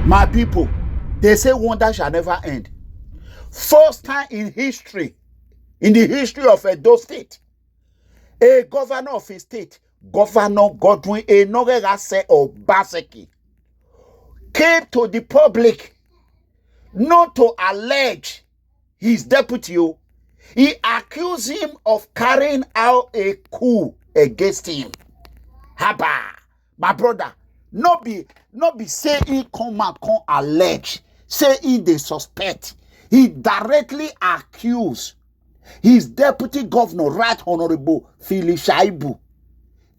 My people, they say wonder shall never end. First time in history, in the history of Edo State, a governor of a state, Governor Godwin Obaseki, came to the public not to allege his deputy. He accused him of carrying out a coup against him. Haba, my brother, not be say he come allege, say he they suspect. He directly accused his deputy governor, Right Honorable Philip Shaibu.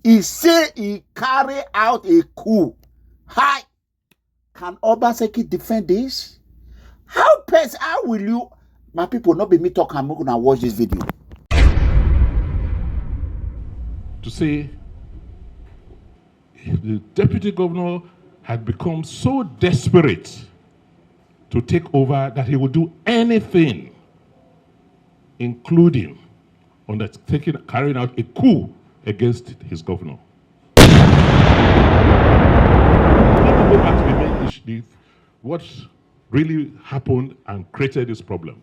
He say he carry out a coup. Hi, can Obaseki defend this? How will you, my people, not be me talk, I'm gonna watch this video. To say the deputy governor had become so desperate to take over that he would do anything, including carrying out a coup against his governor. Let me go back to the main issue, what really happened and created this problem.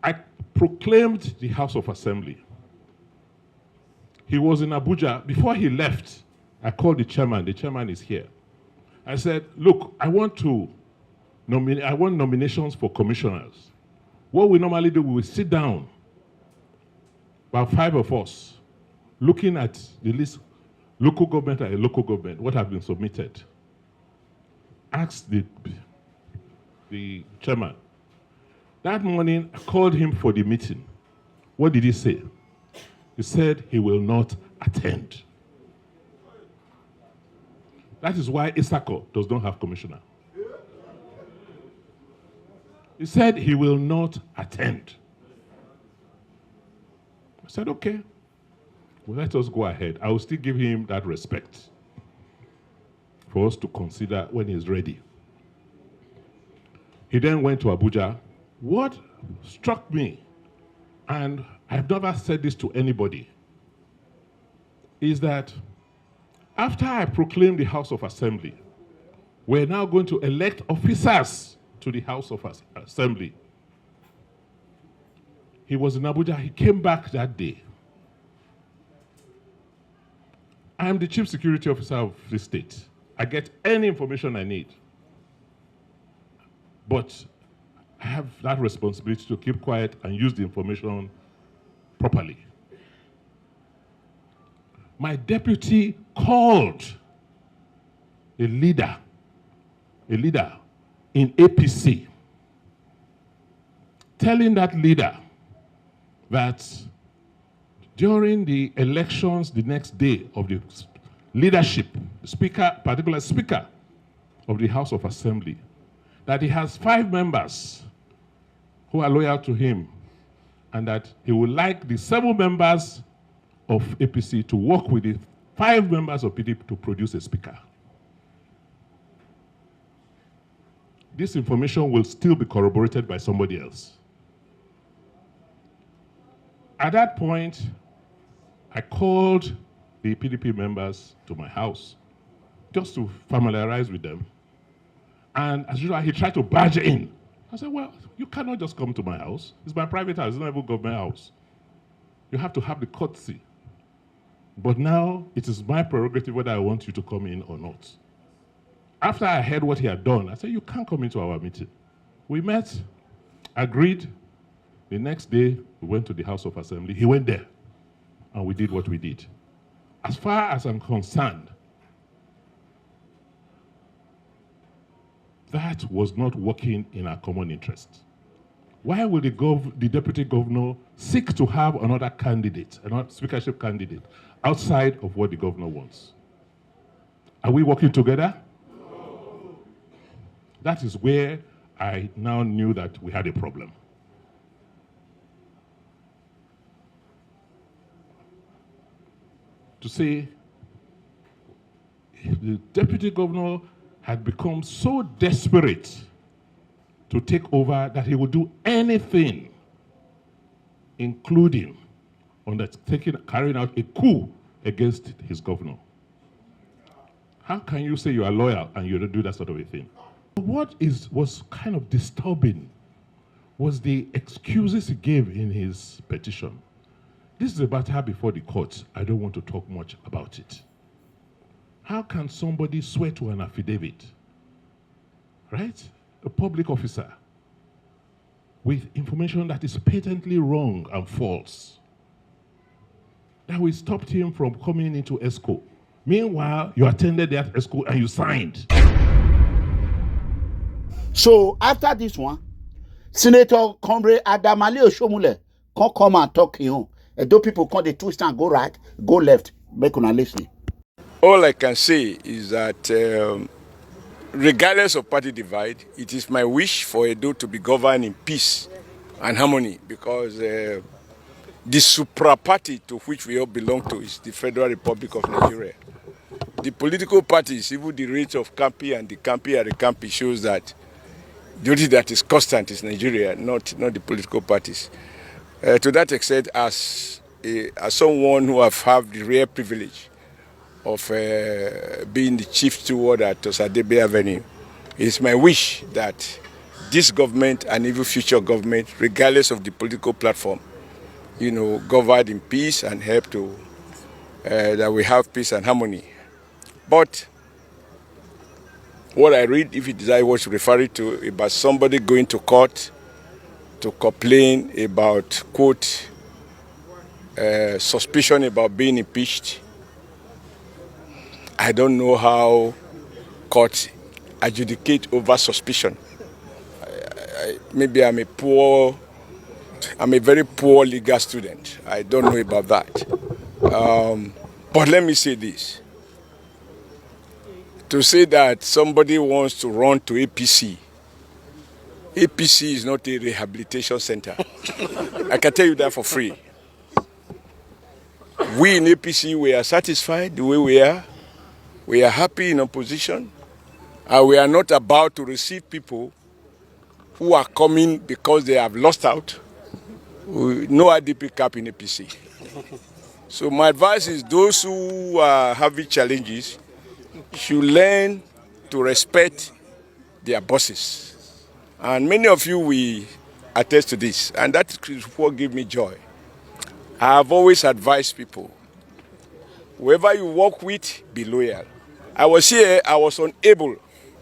I proclaimed the House of Assembly. He was in Abuja. Before he left, I called the chairman. The chairman is here. I said, look, I want nominations for commissioners. What we normally do, we will sit down, about 5 of us, looking at the list, local government and local government, what have been submitted. Asked the chairman. That morning, I called him for the meeting. What did he say? He said he will not attend. That is why Isako does not have commissioner. He said he will not attend. I said, okay, well, let us go ahead. I will still give him that respect for us to consider when he's ready. He then went to Abuja. What struck me, and I've never said this to anybody, is that after I proclaimed the House of Assembly, we're now going to elect officers to the House of Assembly. He was in Abuja. He came back that day. I am the chief security officer of the state. I get any information I need. But I have that responsibility to keep quiet and use the information properly. My deputy called a leader in APC, telling that leader that during the elections the next day of the leadership, particular speaker of the House of Assembly, that he has 5 members who are loyal to him, and that he would like the 7 members of APC to work with the 5 members of PDP to produce a speaker. This information will still be corroborated by somebody else. At that point, I called the PDP members to my house just to familiarize with them. And as usual, he tried to barge in. I said, well, you cannot just come to my house. It's my private house, it's not even a government house. You have to have the courtesy. But now, it is my prerogative whether I want you to come in or not. After I heard what he had done, I said, you can't come into our meeting. We met, agreed. The next day, we went to the House of Assembly. He went there, and we did what we did. As far as I'm concerned, that was not working in our common interest. Why would the deputy governor seek to have another candidate, another speakership candidate, outside of what the governor wants? Are we working together? No. That is where I now knew that we had a problem. To say the deputy governor had become so desperate to take over that he would do anything, including carrying out a coup against his governor. How can you say you are loyal and you don't do that sort of a thing? What was kind of disturbing was the excuses he gave in his petition. This is a matter before the courts. I don't want to talk much about it. How can somebody swear to an affidavit, right? A public officer, with information that is patently wrong and false, that we stopped him from coming into ESCO. Meanwhile, you attended that ESCO and you signed. So after this one, Senator Comrade Adamale Oshiomhole can come and talk him. And those people come, they twist and go right, go left. Make una listen. All I can say is that regardless of party divide, it is my wish for Edo to be governed in peace and harmony, because the supra party to which we all belong to is the Federal Republic of Nigeria. The political parties, even the rate of Kampi and the Kampi shows that the only that is constant is Nigeria, not the political parties. To that extent, as someone who have had the rare privilege of being the chief steward at Osadebe Avenue, it's my wish that this government and even future government, regardless of the political platform, govern in peace and help to that we have peace and harmony. But what I read, if it is I was referring to about somebody going to court to complain about, quote, suspicion about being impeached, I don't know how courts adjudicate over suspicion. Maybe I'm a very poor legal student. I don't know about that. But let me say this. To say that somebody wants to run to APC is not a rehabilitation center. I can tell you that for free. We in APC, we are satisfied the way we are. We are happy in opposition. And we are not about to receive people who are coming because they have lost out. No IDP cap in APC. So my advice is those who are having challenges should learn to respect their bosses. And many of you will attest to this, and that is what gives me joy. I have always advised people, whoever you work with, be loyal. I was here, I was unable,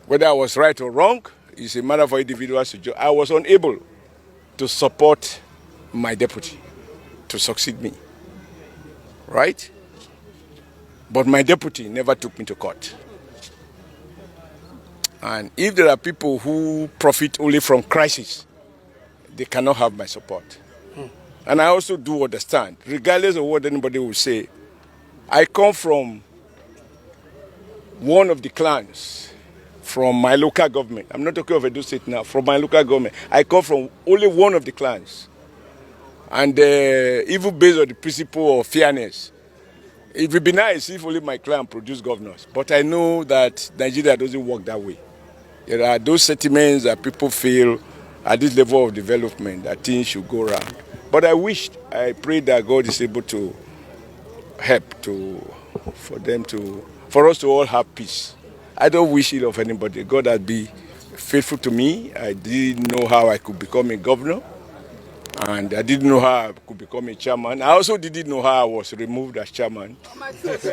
whether I was right or wrong, it's a matter for individuals to judge. I was unable to support my deputy to succeed me, right? But my deputy never took me to court. And if there are people who profit only from crisis, they cannot have my support. And I also do understand, regardless of what anybody will say, I come from one of the clans from my local government. I'm not talking of Edo State now, from my local government. I come from only one of the clans. And even based on the principle of fairness, it would be nice if only my clan produced governors. But I know that Nigeria doesn't work that way. There are those sentiments that people feel at this level of development that things should go around. But I pray that God is able to help for us to all have peace. I don't wish it of anybody. God has been faithful to me. I didn't know how I could become a governor. And I didn't know how I could become a chairman. I also didn't know how I was removed as chairman.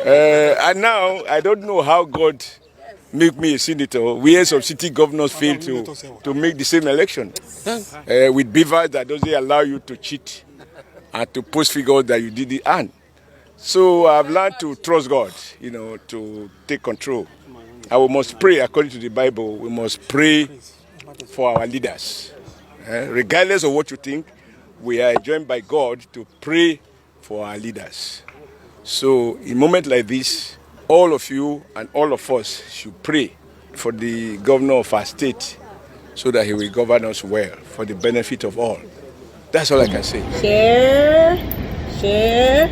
And now I don't know how God made me a senator. We had some city governors fail to make the same election. With beavers that doesn't allow you to cheat and to post figures that you didn't earn. So I've learned to trust God, to take control. And we must pray according to the Bible. We must pray for our leaders. Regardless of what you think, we are joined by God to pray for our leaders. So in a moment like this, all of you and all of us should pray for the governor of our state so that he will govern us well for the benefit of all. That's all I can say. Share.